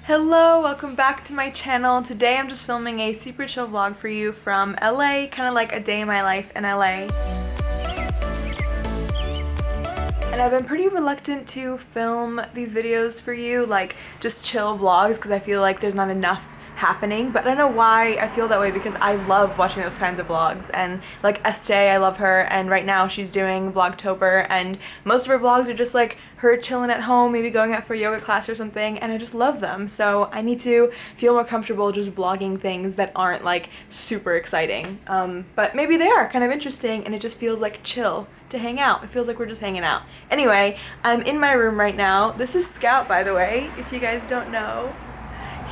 Hello, welcome back to my channel. Today I'm just filming a super chill vlog for you from LA, kind of like a day in my life in LA. And I've been pretty reluctant to film these videos for you, like just chill vlogs, because I feel like there's not enough happening, but I don't know why I feel that way because I love watching those kinds of vlogs. And like Estee, I love her, and right now she's doing Vlogtober, and most of her vlogs are just like her chilling at home, maybe going out for a yoga class or something, and I just love them. So I need to feel more comfortable just vlogging things that aren't like super exciting, but maybe they are kind of interesting, and it just feels like chill to hang out. It feels like we're just hanging out. Anyway, I'm in my room right now. This is Scout, by the way, if you guys don't know.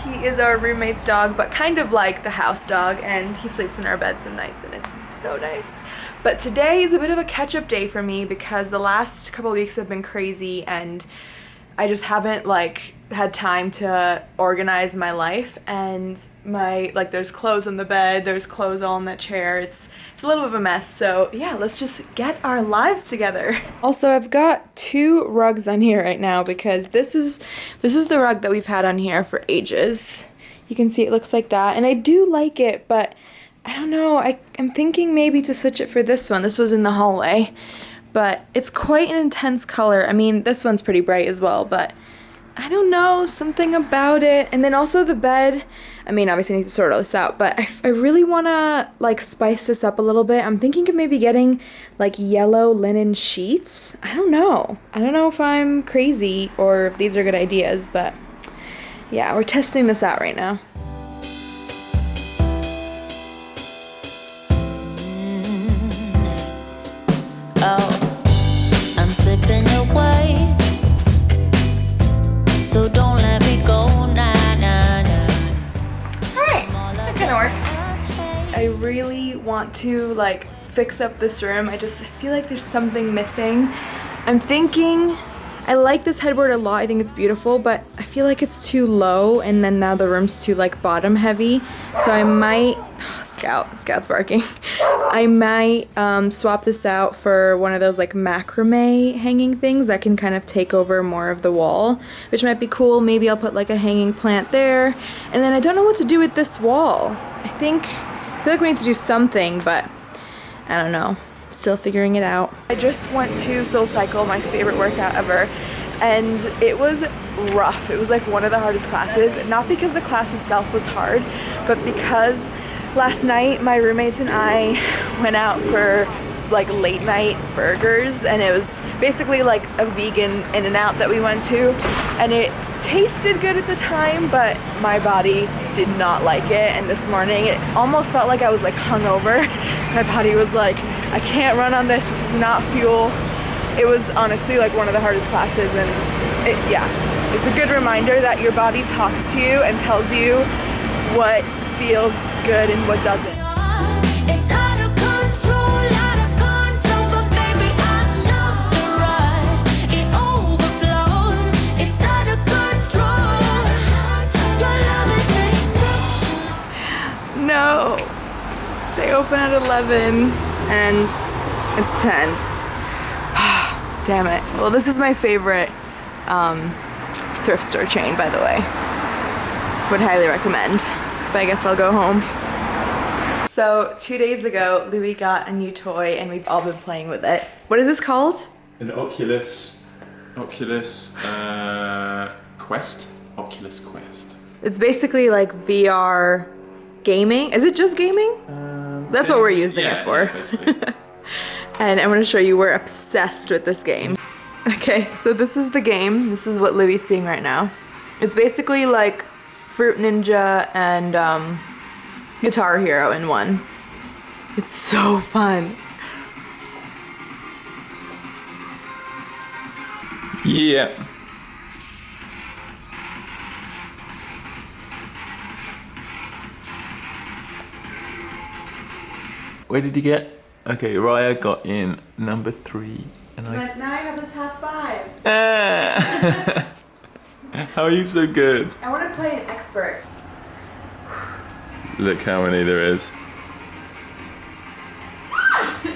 He is our roommate's dog, but kind of like the house dog, and he sleeps in our bed some nights, and it's so nice. But today is a bit of a catch-up day for me because the last couple of weeks have been crazy, and I just haven't like had time to organize my life, and there's clothes on the bed, there's clothes all in that chair. It's a little bit of a mess. So yeah, let's just get our lives together. Also, I've got two rugs on here right now because this is the rug that we've had on here for ages. You can see it looks like that, and I do like it, but I don't know, I'm thinking maybe to switch it for this one. This was in the hallway, but it's quite an intense color. I mean, this one's pretty bright as well, but I don't know, something about it. And then also the bed, I mean, obviously I need to sort all this out, but I really want to like spice this up a little bit. I'm thinking of maybe getting like yellow linen sheets. I don't know if I'm crazy or if these are good ideas, but yeah, we're testing this out right now. Oh, I'm slipping away, so don't let me go, nah, nah, nah. Alright, that kind of works. I really want to like fix up this room. I feel like there's something missing. I'm thinking, I like this headboard a lot, I think it's beautiful, but I feel like it's too low, and then now the room's too like bottom heavy, so I might, Scout's barking. I might swap this out for one of those like macrame hanging things that can kind of take over more of the wall, which might be cool. Maybe I'll put like a hanging plant there. And then I don't know what to do with this wall. I feel like we need to do something, but I don't know. Still figuring it out. I just went to SoulCycle, my favorite workout ever, and it was rough. It was like one of the hardest classes, not because the class itself was hard, but because last night my roommates and I went out for like late night burgers, and it was basically like a vegan In-N-Out that we went to, and it tasted good at the time, but my body did not like it. And this morning it almost felt like I was like hungover. My body was like, I can't run on this is not fuel. It was honestly like one of the hardest classes, and it's a good reminder that your body talks to you and tells you what feels good and what doesn't. It's out of control, but baby, I love the rush. It overflows. It's out of control. Your love is exceptional. No, they open at 11 and it's 10. Damn it. Well, this is my favorite thrift store chain, by the way. Would highly recommend. But I guess I'll go home. So 2 days ago, Louis got a new toy, and we've all been playing with it. What is this called? An Oculus Quest. Oculus Quest. It's basically like VR gaming. Is it just gaming? That's what we're using it for. Yeah, basically. And I'm gonna show you, we're obsessed with this game. Okay, so this is the game. This is what Louis is seeing right now. It's basically like Fruit Ninja and Guitar Hero in one. It's so fun. Yeah. Where did you get? Okay, Raya got in number 3, and But now I have the top 5. Ah. How are you so good? I want to play an expert. Look how many there is.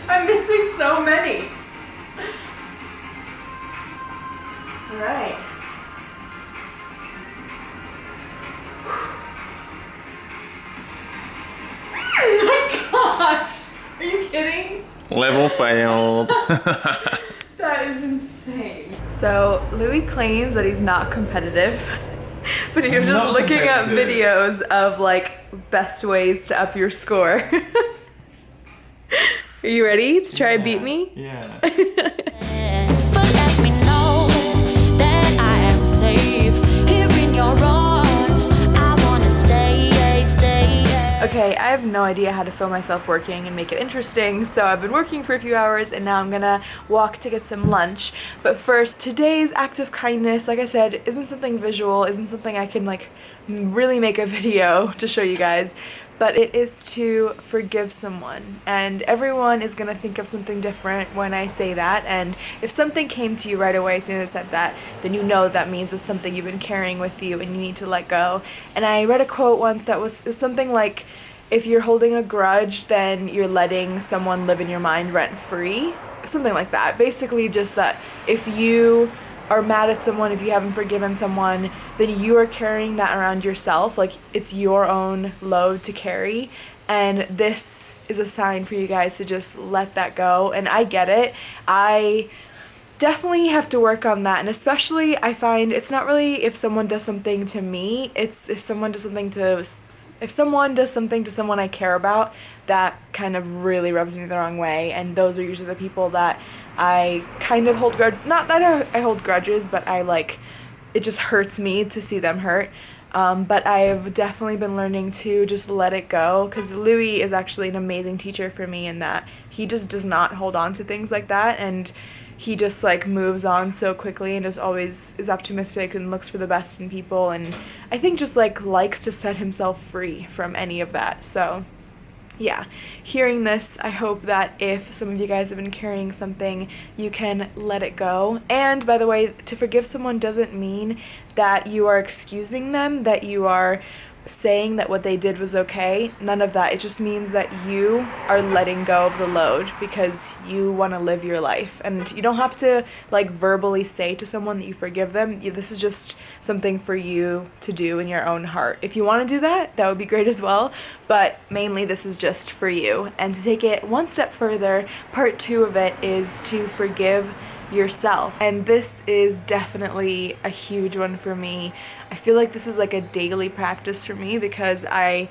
I'm missing so many. All right. Level failed. That is insane. So Louis claims that he's not competitive, but he was just Not looking up competitive. videos of like best ways to up your score. Are you ready to try beat me? Yeah. But let me know that I am safe here in your arms. I wanna stay. Okay, I have no idea how to film myself working and make it interesting, so I've been working for a few hours and now I'm gonna walk to get some lunch. But first, today's act of kindness, like I said, isn't something visual, isn't something I can like really make a video to show you guys, but it is to forgive someone. And everyone is gonna think of something different when I say that, and if something came to you right away as soon as I said that, then you know that means it's something you've been carrying with you and you need to let go. And I read a quote once that was something like, if you're holding a grudge, then you're letting someone live in your mind rent-free. Something like that. Basically just that if you are mad at someone, if you haven't forgiven someone, then you are carrying that around yourself. Like, it's your own load to carry. And this is a sign for you guys to just let that go. And I get it. I definitely have to work on that, and especially I find it's not really if someone does something to me, it's if someone does something to someone I care about, that kind of really rubs me the wrong way. And those are usually the people that I kind of hold grudge, not that I hold grudges, but I like, it just hurts me to see them hurt. But I've definitely been learning to just let it go, because Louis is actually an amazing teacher for me in that he just does not hold on to things like that, and he just like moves on so quickly and just always is optimistic and looks for the best in people, and I think just like likes to set himself free from any of that. So yeah, hearing this, I hope that if some of you guys have been carrying something, you can let it go. And by the way, to forgive someone doesn't mean that you are excusing them, that you are saying that what they did was okay. None of that. It just means that you are letting go of the load because you want to live your life. And you don't have to like verbally say to someone that you forgive them. This is just something for you to do in your own heart. If you want to do that, that would be great as well. But mainly this is just for you. And to take it one step further, part 2 of it is to forgive yourself. And this is definitely a huge one for me. I feel like this is like a daily practice for me, because I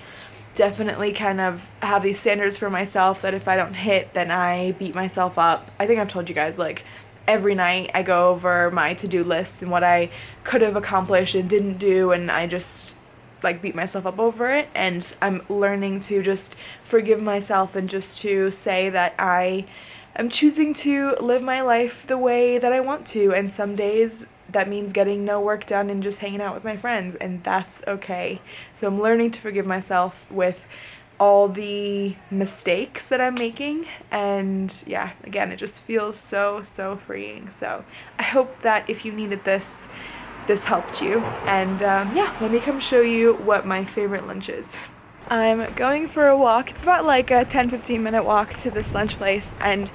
definitely kind of have these standards for myself that if I don't hit, then I beat myself up. I think I've told you guys, like, every night I go over my to-do list and what I could have accomplished and didn't do, and I just like beat myself up over it. And I'm learning to just forgive myself and just to say that I'm choosing to live my life the way that I want to, and some days that means getting no work done and just hanging out with my friends, and that's okay. So I'm learning to forgive myself with all the mistakes that I'm making, and yeah, again, it just feels so freeing. So I hope that if you needed this helped you, and yeah, let me come show you what my favorite lunch is. I'm going for a walk. It's about like a 10-15 minute walk to this lunch place, and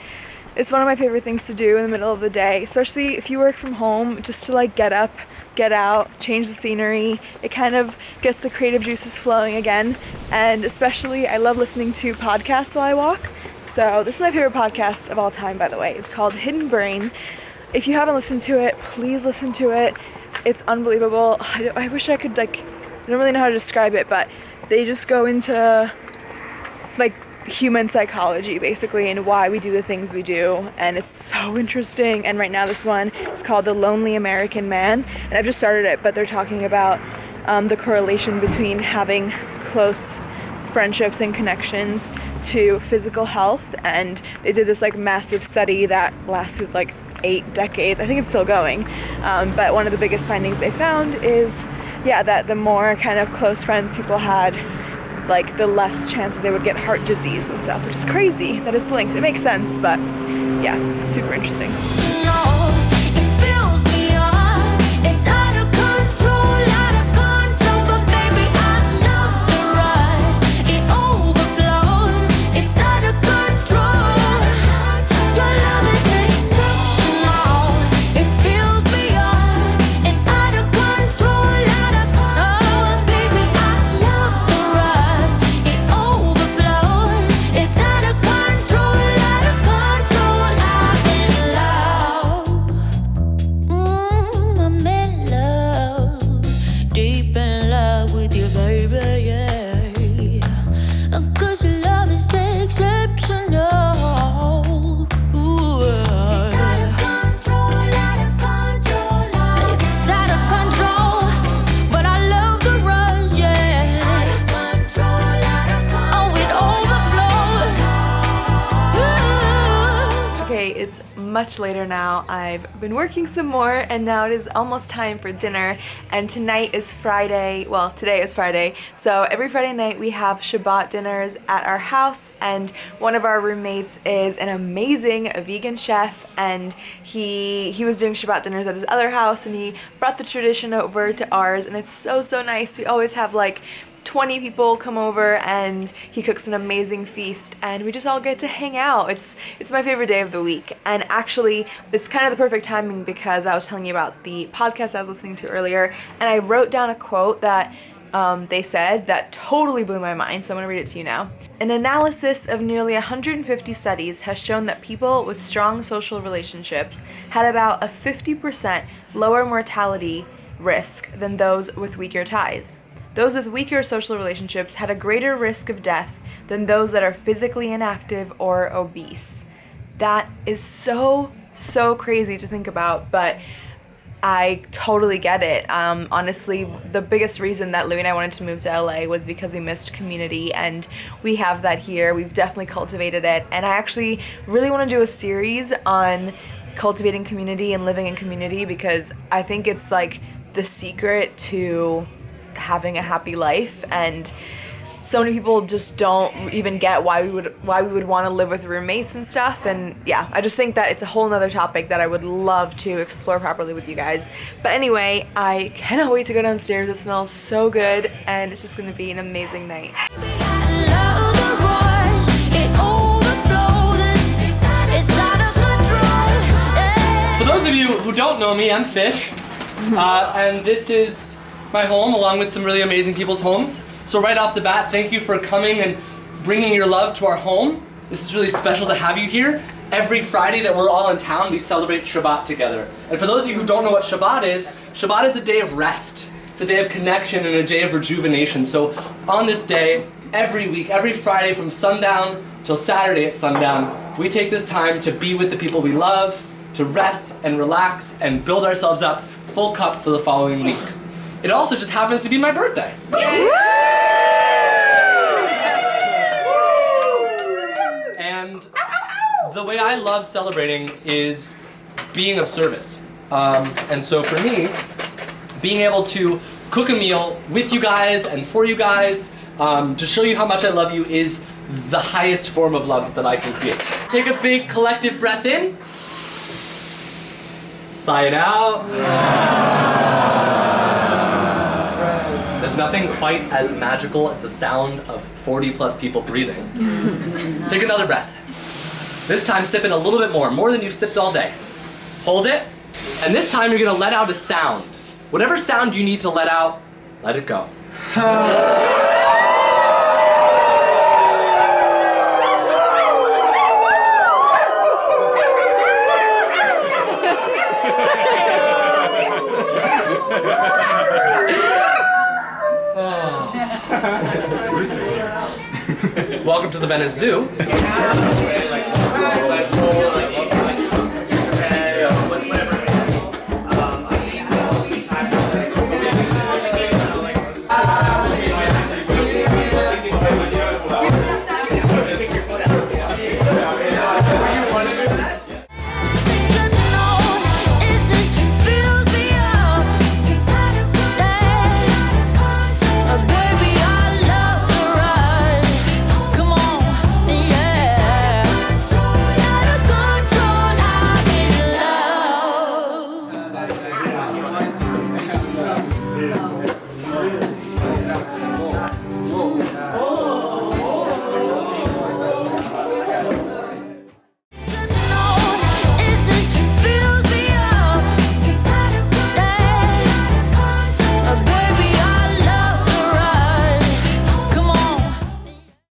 it's one of my favorite things to do in the middle of the day, especially if you work from home, just to like get up, get out, change the scenery. It kind of gets the creative juices flowing again, and especially I love listening to podcasts while I walk. So this is my favorite podcast of all time, by the way. It's called Hidden Brain. If you haven't listened to it, please listen to it. It's unbelievable. I wish I could like, I don't really know how to describe it, but they just go into like human psychology basically and why we do the things we do, and it's so interesting. And right now this one is called The Lonely American Man, and I've just started it, but they're talking about the correlation between having close friendships and connections to physical health. And they did this like massive study that lasted like 8 decades. I think it's still going, but one of the biggest findings they found is that the more kind of close friends people had, like the less chance that they would get heart disease and stuff, which is crazy that it's linked. It makes sense, but yeah, super interesting. much later now. I've been working some more and now it is almost time for dinner, and tonight is Friday, well today is Friday, so every Friday night we have Shabbat dinners at our house, and one of our roommates is an amazing vegan chef, and he was doing Shabbat dinners at his other house and he brought the tradition over to ours, and it's so nice. We always have like 20 people come over and he cooks an amazing feast and we just all get to hang out. It's my favorite day of the week, and actually it's kind of the perfect timing because I was telling you about the podcast I was listening to earlier, and I wrote down a quote that they said that totally blew my mind, so I'm gonna read it to you now. An analysis of nearly 150 studies has shown that people with strong social relationships had about a 50% lower mortality risk than those with weaker ties. Those with weaker social relationships had a greater risk of death than those that are physically inactive or obese. That is so crazy to think about, but I totally get it. Honestly, the biggest reason that Louie and I wanted to move to LA was because we missed community, and we have that here. We've definitely cultivated it, and I actually really want to do a series on cultivating community and living in community, because I think it's like the secret to having a happy life, and so many people just don't even get why we would want to live with roommates and stuff. And yeah, I just think that it's a whole nother topic that I would love to explore properly with you guys. But anyway, I cannot wait to go downstairs. It smells so good and it's just gonna be an amazing night. For those of you who don't know me, I'm Fish, and this is my home, along with some really amazing people's homes. So right off the bat, thank you for coming and bringing your love to our home. This is really special to have you here. Every Friday that we're all in town, we celebrate Shabbat together. And for those of you who don't know what Shabbat is a day of rest. It's a day of connection and a day of rejuvenation. So on this day, every week, every Friday from sundown till Saturday at sundown, we take this time to be with the people we love, to rest and relax and build ourselves up full cup for the following week. It also just happens to be my birthday. And the way I love celebrating is being of service. And so for me, being able to cook a meal with you guys and for you guys, to show you how much I love you, is the highest form of love that I can create. Take a big collective breath in. Sigh it out. There's nothing quite as magical as the sound of 40 plus people breathing. Take another breath. This time sip in a little bit more than you've sipped all day. Hold it, and this time you're gonna let out a sound. Whatever sound you need to let out, let it go. Welcome to the Venice Zoo.